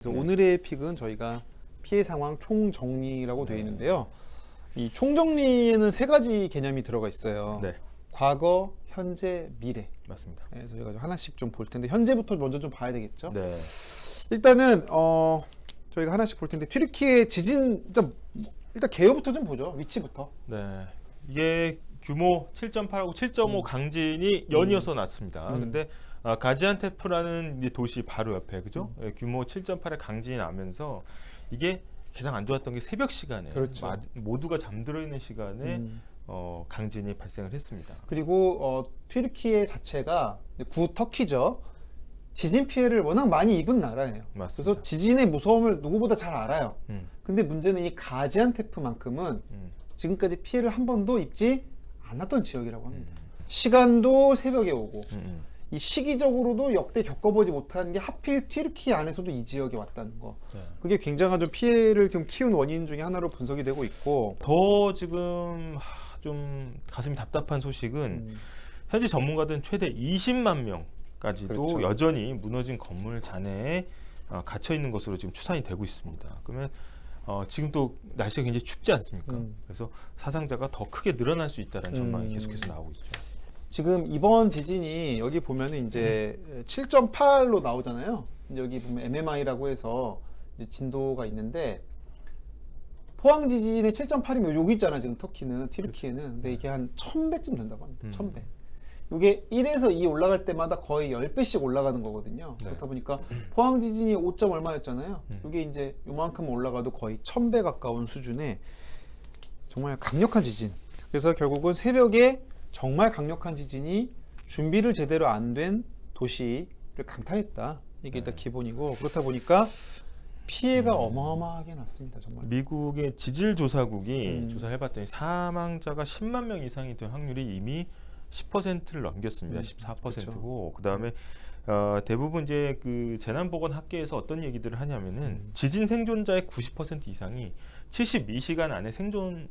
그래서 오늘의 픽은 저희가 피해 상황 총정리라고 되어 있는데요. 이 총정리에는 세 가지 개념이 들어가 있어요. 네, 과거, 현재, 미래. 맞습니다. 네, 저희가 하나씩 좀 볼 텐데 현재부터 먼저 좀 봐야 되겠죠. 네, 일단은 저희가 하나씩 볼 텐데 튀르키예 지진 일단 개요부터 좀 보죠. 위치부터. 네. 이게 규모 7.8하고 7.5 강진이 연이어서 났습니다. 근데 가지안테프라는 이제 도시 바로 옆에 그죠? 예, 규모 7.8의 강진이 나면서 이게 가장 안 좋았던 게 새벽 시간에 그렇죠. 모두가 잠들어 있는 시간에 강진이 발생을 했습니다. 그리고 튀르키예 자체가 구터키죠. 지진 피해를 워낙 많이 입은 나라예요. 맞습니다. 그래서 지진의 무서움을 누구보다 잘 알아요. 음, 근데 문제는 이 가지안테프만큼은 지금까지 피해를 한 번도 입지 않았던 지역이라고 합니다. 시간도 새벽에 오고 이 시기적으로도 역대 겪어보지 못한 게 하필 튀르키예 안에서도 이 지역에 왔다는 거. 네. 그게 굉장한 좀 피해를 좀 키운 원인 중에 하나로 분석이 되고 있고. 더 지금 좀 가슴이 답답한 소식은 현지 전문가들은 최대 20만 명까지도 그렇죠. 여전히 무너진 건물 잔해에 갇혀 있는 것으로 지금 추산이 되고 있습니다. 그러면 지금 또 날씨가 굉장히 춥지 않습니까? 그래서 사상자가 더 크게 늘어날 수 있다는 전망이 계속해서 나오고 있죠. 지금 이번 지진이 여기 보면은 이제 7.8로 나오잖아요. 이제 여기 보면 MMI라고 해서 이제 진도가 있는데 포항 지진의 7.8이면 여기 있잖아 지금 터키는 튀르키예는. 근데 이게 한 1000배쯤 된다고 합니다. 1000배. 이게 1에서 2 올라갈 때마다 거의 10배씩 올라가는 거거든요. 네. 그렇다 보니까 포항 지진이 5점 얼마였잖아요. 이게 이제 요만큼 올라가도 거의 1000배 가까운 수준의 정말 강력한 지진. 그래서 결국은 새벽에 정말 강력한 지진이 준비를 제대로 안 된 도시를 강타했다. 이게 일단 기본이고 그렇다 보니까 피해가 어마어마하게 났습니다. 정말. 미국의 지질조사국이 조사를 해봤더니 사망자가 10만 명 이상이 될 확률이 이미 10%를 넘겼습니다. 14%고 그다음에 대부분 이제 그 재난보건학계에서 어떤 얘기들을 하냐면은 지진 생존자의 90% 이상이 72시간 안에 생존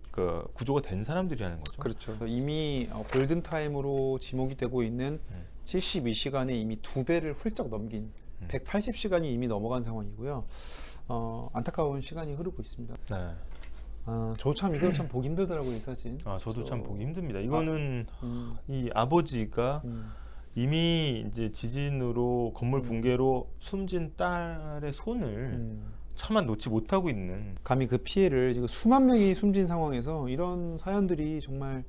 구조가 된 사람들이라는 거죠. 그렇죠. 이미 골든 타임으로 지목이 되고 있는 72시간에 이미 2배를 훌쩍 넘긴 180시간이 이미 넘어간 상황이고요. 안타까운 시간이 흐르고 있습니다. 네. 저 참 이거 참 보기 힘들더라고요, 이 사진. 저도 참 보기 힘듭니다. 이거는 이 아버지가 이미 이제 지진으로 건물 붕괴로 숨진 딸의 손을 차마 놓지 못하고 있는. 감히 그 피해를 지금 수만 명이 숨진 상황에서 이런 사연들이 정말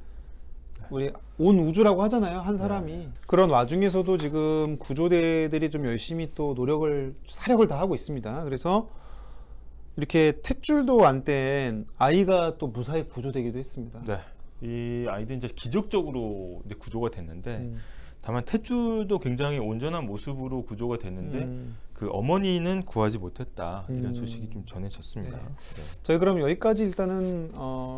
우리 온 우주라고 하잖아요, 한 사람이. 그런 와중에서도 지금 구조대들이 좀 열심히 또 사력을 다하고 있습니다. 그래서 이렇게 탯줄도 안 뗀 아이가 또 무사히 구조되기도 했습니다. 네. 이 아이들은 이제 기적적으로 이제 구조가 됐는데 다만 탯줄도 굉장히 온전한 모습으로 구조가 됐는데 그 어머니는 구하지 못했다. 이런 소식이 좀 전해졌습니다. 네. 네. 저희 그럼 여기까지 일단은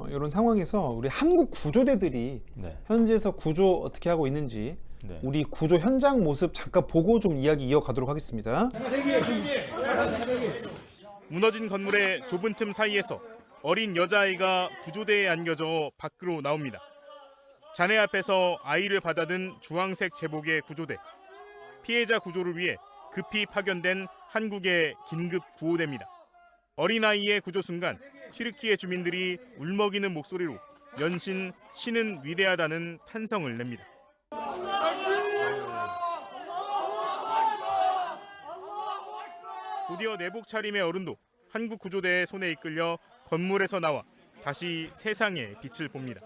이런 상황에서 우리 한국 구조대들이 네. 현지에서 구조 어떻게 하고 있는지 네. 우리 구조 현장 모습 잠깐 보고 좀 이야기 이어가도록 하겠습니다. 무너진 건물의 좁은 틈 사이에서 어린 여자아이가 구조대에 안겨져 밖으로 나옵니다. 자네 앞에서 아이를 받아든 주황색 제복의 구조대. 피해자 구조를 위해 급히 파견된 한국의 긴급 구호대입니다. 어린아이의 구조 순간 튀르키예 주민들이 울먹이는 목소리로 연신 신은 위대하다는 탄성을 냅니다. 곧이어 내복 차림의 어른도 한국 구조대의 손에 이끌려 건물에서 나와 다시 세상의 빛을 봅니다.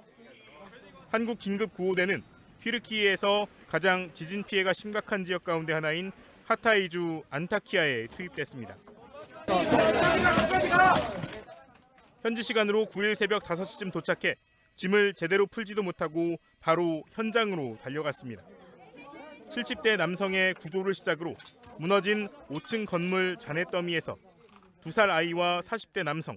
한국 긴급 구호대는 튀르키예에서 가장 지진 피해가 심각한 지역 가운데 하나인 하타이주 안타키아에 투입됐습니다. 현지 시간으로 9일 새벽 5시쯤 도착해 짐을 제대로 풀지도 못하고 바로 현장으로 달려갔습니다. 70대 남성의 구조를 시작으로 무너진 5층 건물 잔해더미에서 2살 아이와 40대 남성,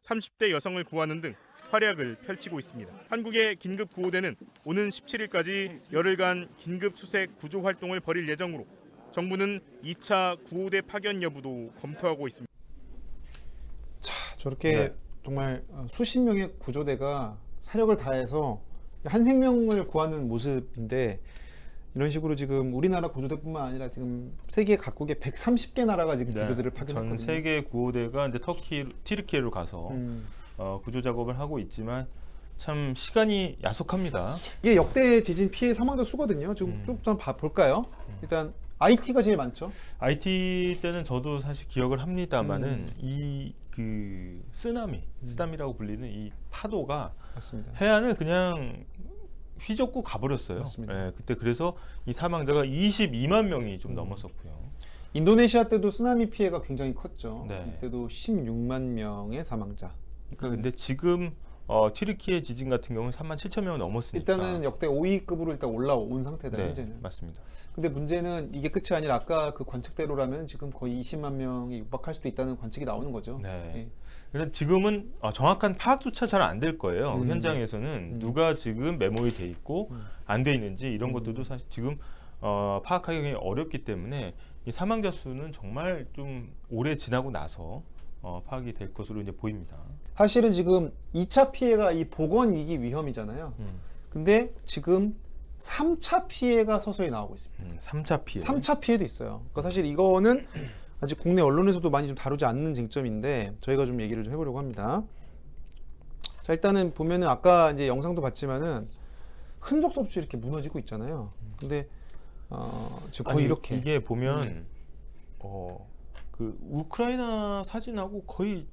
30대 여성을 구하는 등 활약을 펼치고 있습니다. 한국의 긴급 구호대는 오는 17일까지 열흘간 긴급 수색 구조 활동을 벌일 예정으로 정부는 2차 구호대 파견 여부도 검토하고 있습니다. 자, 저렇게 네. 정말 수십 명의 구조대가 사력을 다해서 한 생명을 구하는 모습인데 이런 식으로 지금 우리나라 구조대뿐만 아니라 지금 세계 각국의 130개 나라가 지금 구조대를 전 파견했거든요. 세계 구호대가 이제 튀르키예로 가서 음. 구조 작업을 하고 있지만 참 시간이 야속합니다. 이게 역대 지진 피해 사망자 수거든요. 지금 쭉 좀 볼까요? 일단 IT가 제일 많죠. IT 때는 저도 사실 기억을 합니다만은 이 그 쓰나미라고 불리는 이 파도가 맞습니다. 해안을 그냥 휘젓고 가버렸어요. 맞습니다. 예, 그때 그래서 이 사망자가 22만 명이 좀 넘었었고요. 인도네시아 때도 쓰나미 피해가 굉장히 컸죠. 네. 이때도 16만 명의 사망자. 그러니까 근데 지금 튀르키예 지진 같은 경우는 3만 7천 명을 넘었으니까. 일단은 역대 5위급으로 일단 올라온 상태다 네, 현재는. 맞습니다. 근데 문제는 이게 끝이 아니라 아까 그 관측대로라면 지금 거의 20만 명이 육박할 수도 있다는 관측이 나오는 거죠. 네. 예. 그래서 지금은 정확한 파악조차 잘 안 될 거예요. 현장에서는 누가 지금 메모리 돼 있고 안 돼 있는지 이런 것들도 사실 지금 파악하기 굉장히 어렵기 때문에 이 사망자 수는 정말 좀 오래 지나고 나서 파악이 될 것으로 이제 보입니다. 사실은 지금 2차 피해가 이 보건 위기 위험이잖아요. 근데 지금 3차 피해가 서서히 나오고 있습니다. 3차 피해. 3차 피해도 있어요. 그러니까 사실 이거는 아직 국내 언론에서도 많이 좀 다루지 않는 쟁점인데 저희가 좀 얘기를 좀 해보려고 합니다. 자, 일단은 보면은 아까 이제 영상도 봤지만은 흔적도 없이 이렇게 무너지고 있잖아요. 근데 지금 거의 아니, 이렇게 이게 보면 그 우크라이나 사진하고 거의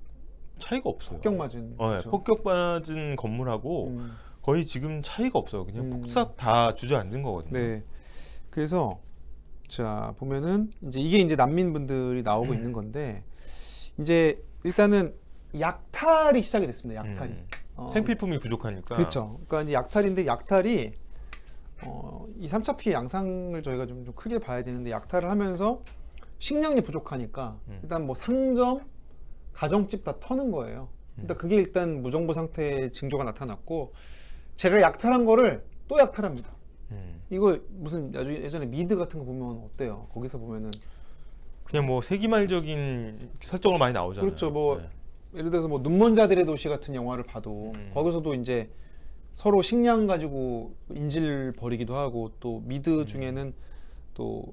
차이가 없어요. 폭격 맞은 그렇죠. 폭격 맞은 건물하고 거의 지금 차이가 없어요. 그냥 폭삭 다 주저앉은 거거든요. 네. 그래서 자 보면은 이게 이제 난민분들이 나오고 있는 건데 이제 일단은 약탈이 시작이 됐습니다. 약탈이 생필품이 부족하니까. 그렇죠. 그러니까 이제 약탈인데 약탈이 이 3차 피해 양상을 저희가 좀 크게 봐야 되는데 약탈을 하면서 식량이 부족하니까 일단 뭐 상점, 가정집 다 터는 거예요. 일단 그게 일단 무정부 상태의 징조가 나타났고 제가 약탈한 거를 또 약탈합니다. 이거 무슨 예전에 미드 같은 거 보면 어때요? 거기서 보면은 그냥 뭐 세기말적인 설정으로 많이 나오잖아요. 그렇죠. 뭐 네. 예를 들어서 뭐 눈먼 자들의 도시 같은 영화를 봐도 거기서도 이제 서로 식량 가지고 인질 벌이기도 하고 또 미드 중에는 또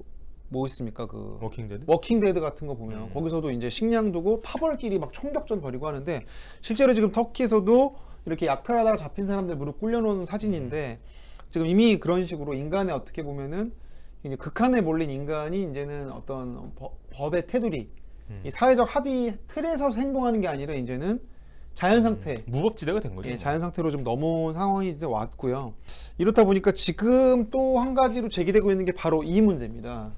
뭐 있습니까? 그 워킹데드? 워킹데드 같은 거 보면 거기서도 이제 식량 두고 파벌끼리 막 총격전 벌이고 하는데 실제로 지금 터키에서도 이렇게 약탈하다가 잡힌 사람들 무릎 꿇려놓은 사진인데 지금 이미 그런 식으로 인간의 어떻게 보면은 이제 극한에 몰린 인간이 이제는 어떤 법의 테두리, 이 사회적 합의 틀에서 행동하는 게 아니라 이제는 자연 상태, 무법지대가 된 거죠. 예, 자연 상태로 좀 넘어온 상황이 이제 왔고요. 이렇다 보니까 지금 또 한 가지로 제기되고 있는 게 바로 이 문제입니다.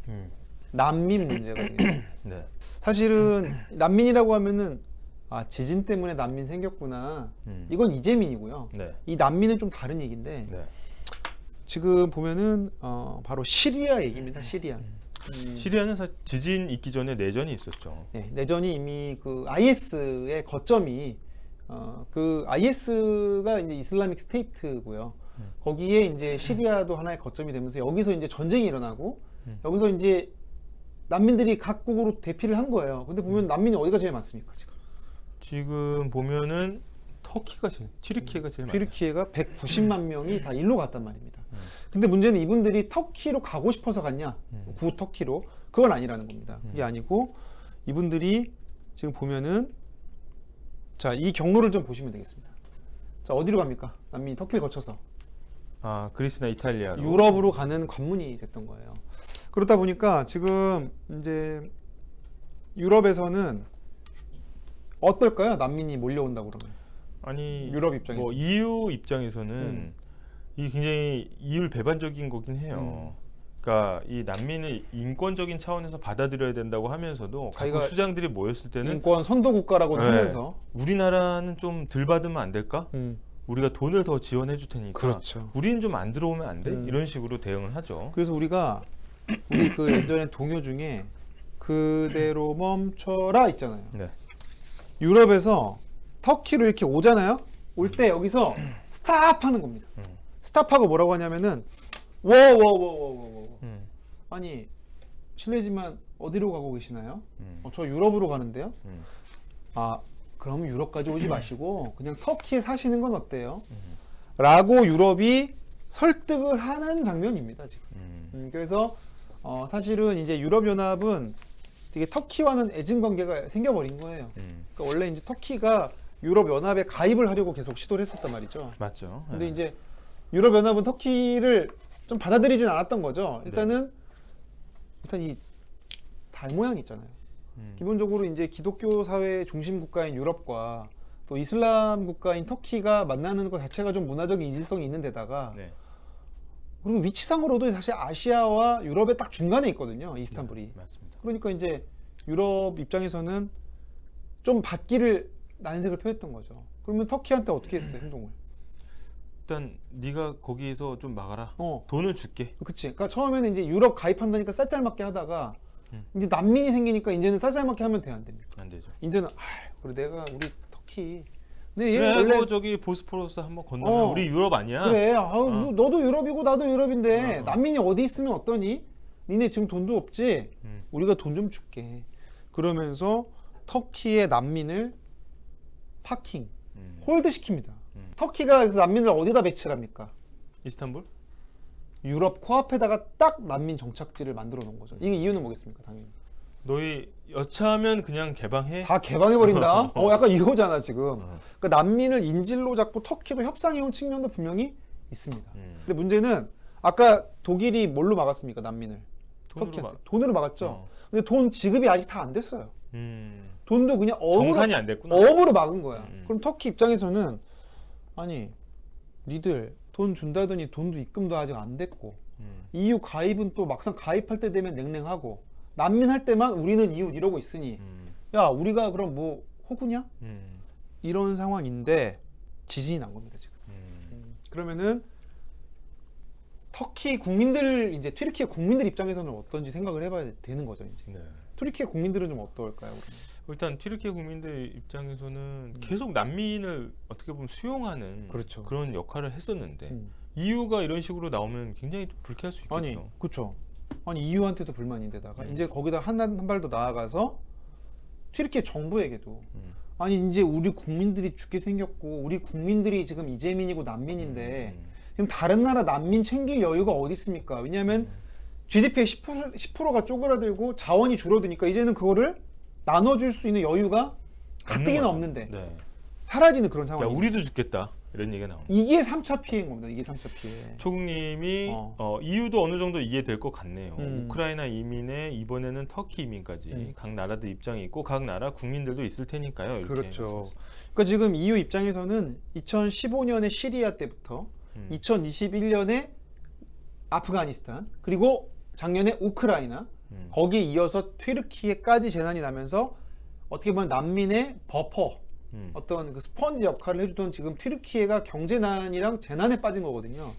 난민 문제가 되겠습니다. 네. 사실은 난민이라고 하면은 지진 때문에 난민 생겼구나. 이건 이재민이고요. 네. 이 난민은 좀 다른 얘기인데 네. 지금 보면은 바로 시리아 얘기입니다. 시리아. 시리아는 사실 지진 있기 전에 내전이 있었죠. 네, 내전이 이미 그 IS의 거점이 그 IS가 이제 이슬라믹 스테이트고요. 거기에 이제 시리아도 하나의 거점이 되면서 여기서 이제 전쟁이 일어나고 여기서 이제 난민들이 각국으로 대피를 한 거예요. 근데 보면 난민이 어디가 제일 많습니까 지금? 지금 보면은 터키가 튀르키예가 제일 많아요. 튀르키예가 190만 명이 다 일로 갔단 말입니다. 근데 문제는 이분들이 터키로 가고 싶어서 갔냐? 구 터키로? 그건 아니라는 겁니다. 그게 아니고 이분들이 지금 보면은 자, 이 경로를 좀 보시면 되겠습니다. 자, 어디로 갑니까? 난민이 터키를 거쳐서 그리스나 이탈리아로. 유럽으로 가는 관문이 됐던 거예요. 그러다 보니까 지금 이제 유럽에서는 어떨까요? 난민이 몰려온다고 그러면. 아니 유럽 입장에서. 뭐 EU 입장에서는 이게 굉장히 이율 배반적인 거긴 해요. 그러니까 이 난민을 인권적인 차원에서 받아들여야 된다고 하면서도 자기가 각국 수장들이 모였을 때는 인권 선도 국가라고 네. 하면서 우리나라는 좀 덜 받으면 안 될까? 우리가 돈을 더 지원해 줄 테니까 그렇죠. 우리는 좀 안 들어오면 안 돼? 이런 식으로 대응을 하죠. 그래서 우리 그 예전에 동요 중에 그대로 멈춰라 있잖아요. 네. 유럽에서 터키로 이렇게 오잖아요. 올 때 여기서 스탑하는 겁니다. 스탑하고 뭐라고 하냐면은 워워워워워. 아니 실례지만 어디로 가고 계시나요? 저 유럽으로 가는데요. 그럼 유럽까지 오지 마시고 그냥 터키에 사시는 건 어때요? 라고 유럽이 설득을 하는 장면입니다 지금. 그래서 사실은 이제 유럽연합은 되게 터키와는 애증 관계가 생겨버린 거예요. 그러니까 원래 이제 터키가 유럽연합에 가입을 하려고 계속 시도를 했었단 말이죠. 맞죠. 근데 이제 유럽연합은 터키를 좀 받아들이진 않았던 거죠. 일단 이 달 모양 있잖아요. 기본적으로 이제 기독교 사회 중심 국가인 유럽과 또 이슬람 국가인 터키가 만나는 것 자체가 좀 문화적인 이질성이 있는 데다가 네. 그리고 위치상으로도 사실 아시아와 유럽의 딱 중간에 있거든요. 이스탄불이. 네, 맞습니다. 그러니까 이제 유럽 입장에서는 좀 받기를 난색을 표했던 거죠. 그러면 터키한테 어떻게 했어요, 행동을? 일단 네가 거기에서 좀 막아라. 어. 돈을 줄게. 그치. 그러니까 처음에는 이제 유럽 가입한다니까 쌀쌀맞게 하다가 이제 난민이 생기니까 이제는 쌀쌀맞게 하면 돼, 안 됩니까? 안 되죠. 이제는 그래 내가 우리 터키. 근데 얘 그래, 원래 뭐 저기 보스포러스 한번 건너면 우리 유럽 아니야? 그래. 너도 유럽이고 나도 유럽인데 난민이 어디 있으면 어떠니? 니네 지금 돈도 없지? 우리가 돈 좀 줄게. 그러면서 터키의 난민을 파킹, 홀드 시킵니다. 터키가 그래서 난민을 어디다 배치를 합니까? 이스탄불? 유럽 코앞에다가 딱 난민 정착지를 만들어 놓은 거죠. 이게 이유는 뭐겠습니까? 당연히. 너희 여차하면 그냥 개방해? 다 개방해버린다? 약간 이거잖아, 지금. 그러니까 난민을 인질로 잡고 터키도 협상해온 측면도 분명히 있습니다. 근데 문제는 아까 독일이 뭘로 막았습니까, 난민을? 터키한테. 돈으로 막았죠. 근데 돈 지급이 아직 다 안 됐어요. 돈도 그냥 정산이 안 됐구나. 어음으로 막은 거야. 그럼 터키 입장에서는 아니, 니들 돈 준다더니 돈도 입금도 아직 안 됐고 EU 가입은 또 막상 가입할 때 되면 냉랭하고 난민 할 때만 우리는 이웃 이러고 있으니 야 우리가 그럼 뭐 호구냐? 이런 상황인데 지진이 난 겁니다 지금. 그러면은 터키 국민들 이제 튀르키예 국민들 입장에서는 어떤지 생각을 해봐야 되는 거죠 이제. 네. 튀르키예 국민들은 좀 어떨까요? 그러면? 일단 튀르키예 국민들 입장에서는 계속 난민을 어떻게 보면 수용하는 그렇죠. 그런 역할을 했었는데 EU가 이런 식으로 나오면 굉장히 또 불쾌할 수 있겠죠. 아니, 그렇죠. 아니 EU한테도 불만인데다가 이제 거기다 한 발 더 나아가서 튀르키예 정부에게도 아니 이제 우리 국민들이 죽게 생겼고 우리 국민들이 지금 이재민이고 난민인데 지금 다른 나라 난민 챙길 여유가 어디 있습니까? 왜냐하면 GDP의 10%가 쪼그라들고 자원이 줄어드니까 이제는 그거를 나눠줄 수 있는 여유가 가뜩이나 없는데 네. 사라지는 그런 야, 상황이. 우리도 죽겠다 이런 얘기가 나옵니다. 이게 3차 피해인 겁니다. 이게 3차 피해. 초국님이 EU도 어느 정도 이해될 것 같네요. 우크라이나 이민에 이번에는 터키 이민까지 각 나라들 입장이 있고 각 나라 국민들도 있을 테니까요. 이렇게 그렇죠. 그러니까 지금 EU 입장에서는 2015년에 시리아 때부터 2021년에 아프가니스탄 그리고 작년에 우크라이나 거기에 이어서 튀르키예까지 재난이 나면서 어떻게 보면 난민의 버퍼 어떤 그 스펀지 역할을 해주던 지금 튀르키예가 경제난이랑 재난에 빠진 거거든요.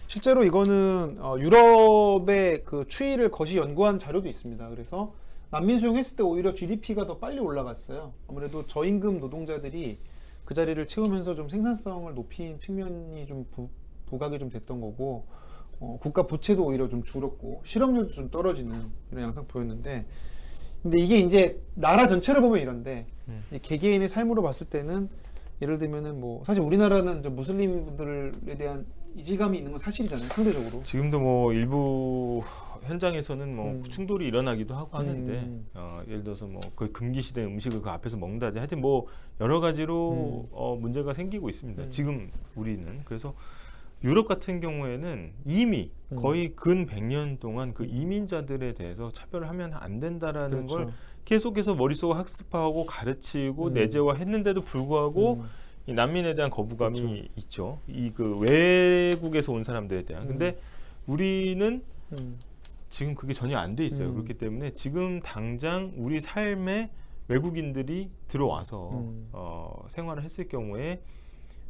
실제로 이거는 유럽의 그 추이를 거시 연구한 자료도 있습니다. 그래서 난민 수용했을 때 오히려 GDP가 더 빨리 올라갔어요. 아무래도 저임금 노동자들이 그 자리를 채우면서 좀 생산성을 높인 측면이 좀 부각이 좀 됐던 거고 국가 부채도 오히려 좀 줄었고 실업률도 좀 떨어지는 이런 양상 보였는데 근데 이게 이제 나라 전체를 보면 이런데 이제 개개인의 삶으로 봤을 때는 예를 들면은 뭐 사실 우리나라는 좀 무슬림 분들에 대한 이질감이 있는 건 사실이잖아요 상대적으로. 지금도 뭐 일부 현장에서는 뭐 충돌이 일어나기도 하고 하는데 예를 들어서 뭐 그 금기시된 음식을 그 앞에서 먹는다든지 하여튼 뭐 여러 가지로 문제가 생기고 있습니다. 지금 우리는 그래서 유럽 같은 경우에는 이미 거의 근 100년 동안 그 이민자들에 대해서 차별을 하면 안 된다라는 그렇죠. 걸 계속해서 머릿속에 학습하고 가르치고 내재화했는데도 불구하고 이 난민에 대한 거부감이 그렇죠. 있죠. 이 그 외국에서 온 사람들에 대한. 근데 우리는 지금 그게 전혀 안 돼 있어요. 그렇기 때문에 지금 당장 우리 삶에 외국인들이 들어와서 생활을 했을 경우에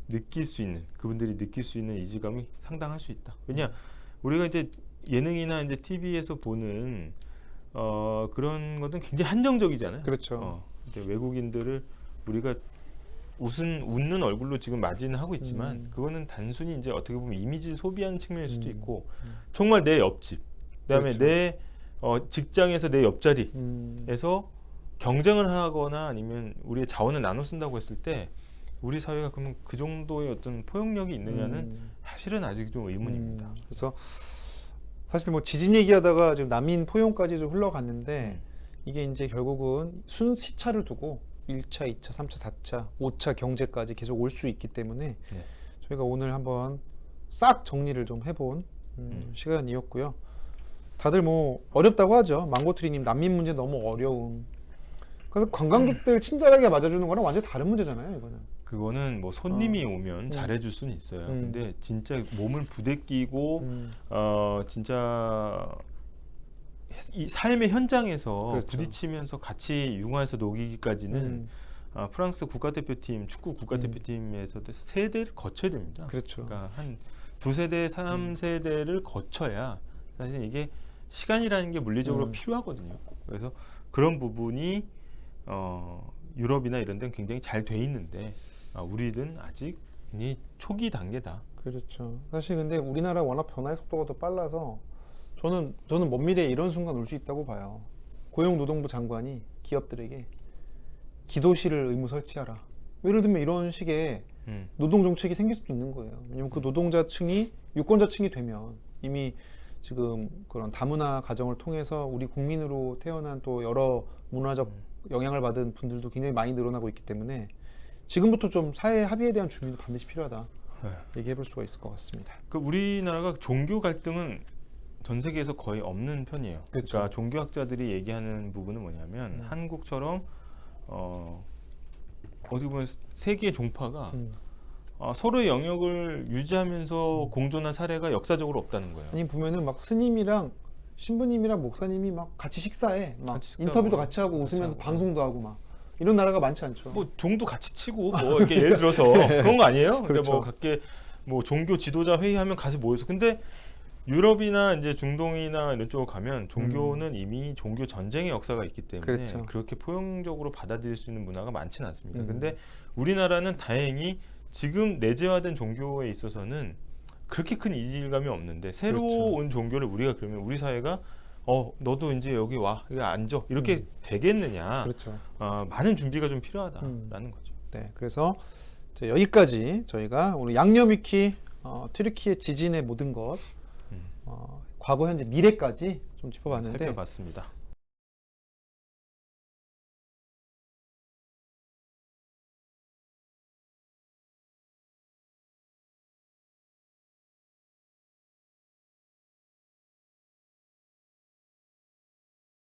느낄 수 있는 그분들이 느낄 수 있는 이질감이 상당할 수 있다. 왜냐 우리가 이제 예능이나 이제 TV에서 보는 그런 것은 굉장히 한정적이잖아요. 그렇죠. 근데 외국인들을 우리가 웃는 얼굴로 지금 맞이는 하고 있지만 그거는 단순히 이제 어떻게 보면 이미지 소비하는 측면일 수도 있고 정말 내 옆집, 그다음에 그렇죠. 내 직장에서 내 옆자리에서 경쟁을 하거나 아니면 우리의 자원을 나눠 쓴다고 했을 때 우리 사회가 그러면 그 정도의 어떤 포용력이 있느냐는 사실은 아직 좀 의문입니다. 그래서 사실 뭐 지진 얘기하다가 지금 난민 포용까지 좀 흘러갔는데 이게 이제 결국은 순시차를 두고 1차, 2차, 3차, 4차, 5차 경제까지 계속 올 수 있기 때문에 네. 저희가 오늘 한번 싹 정리를 좀 해본 시간이었고요. 다들 뭐 어렵다고 하죠. 망고트리님 난민 문제 너무 어려움. 그래서 관광객들 친절하게 맞아주는 거랑 완전 다른 문제잖아요. 이거는. 그거는 뭐 손님이 오면 잘해줄 수는 있어요. 근데 진짜 몸을 부대끼고 진짜 이 삶의 현장에서 그렇죠. 부딪히면서 같이 융화해서 녹이기까지는 프랑스 국가대표팀 축구 국가대표팀에서도 세대를 거쳐야 됩니다. 그렇죠. 그러니까 한 2세대, 3세대를 거쳐야 사실 이게 시간이라는 게 물리적으로 필요하거든요. 그래서 그런 부분이 유럽이나 이런 데는 굉장히 잘 돼 있는데 우리는 아직 굉장히 초기 단계다. 그렇죠. 사실 근데 우리나라 워낙 변화의 속도가 더 빨라서 저는 먼 미래에 이런 순간 올 수 있다고 봐요. 고용노동부 장관이 기업들에게 기도실을 의무 설치하라. 예를 들면 이런 식의 노동 정책이 생길 수도 있는 거예요. 왜냐면 그 노동자층이 유권자층이 되면 이미 지금 그런 다문화 가정을 통해서 우리 국민으로 태어난 또 여러 문화적 영향을 받은 분들도 굉장히 많이 늘어나고 있기 때문에 지금부터 좀 사회 합의에 대한 준비도 반드시 필요하다. 얘기해 볼 수가 있을 것 같습니다. 그 우리나라가 종교 갈등은 전 세계에서 거의 없는 편이에요. 그렇죠. 그러니까 종교학자들이 얘기하는 부분은 뭐냐면 한국처럼 어떻게 보면 세 개의 종파가 서로의 영역을 유지하면서 공존한 사례가 역사적으로 없다는 거예요. 아니 보면은 막 스님이랑 신부님이랑 목사님이 막 같이 식사해, 막 같이 식사하고, 인터뷰도 같이 하고 웃으면서 방송도 하고 막 이런 나라가 많지 않죠. 뭐 종도 같이 치고 뭐 이렇게 예를 들어서 그런 거 아니에요? 근데 그렇죠. 뭐 각계 뭐 종교 지도자 회의하면 가서 모여서 근데 유럽이나 이제 중동이나 이런 쪽으로 가면 종교는 이미 종교 전쟁의 역사가 있기 때문에 그렇죠. 그렇게 포용적으로 받아들일 수 있는 문화가 많지는 않습니다. 근데 우리나라는 다행히 지금 내재화된 종교에 있어서는 그렇게 큰 이질감이 없는데 새로 그렇죠. 온 종교를 우리가 그러면 우리 사회가 너도 이제 여기 와, 여기 앉아 이렇게 되겠느냐? 그렇죠. 많은 준비가 좀 필요하다라는 거죠. 네, 그래서 여기까지 저희가 오늘 양념 위키 튀르키예 지진의 모든 것 과거, 현재, 미래까지 좀 짚어봤는데 살펴봤습니다.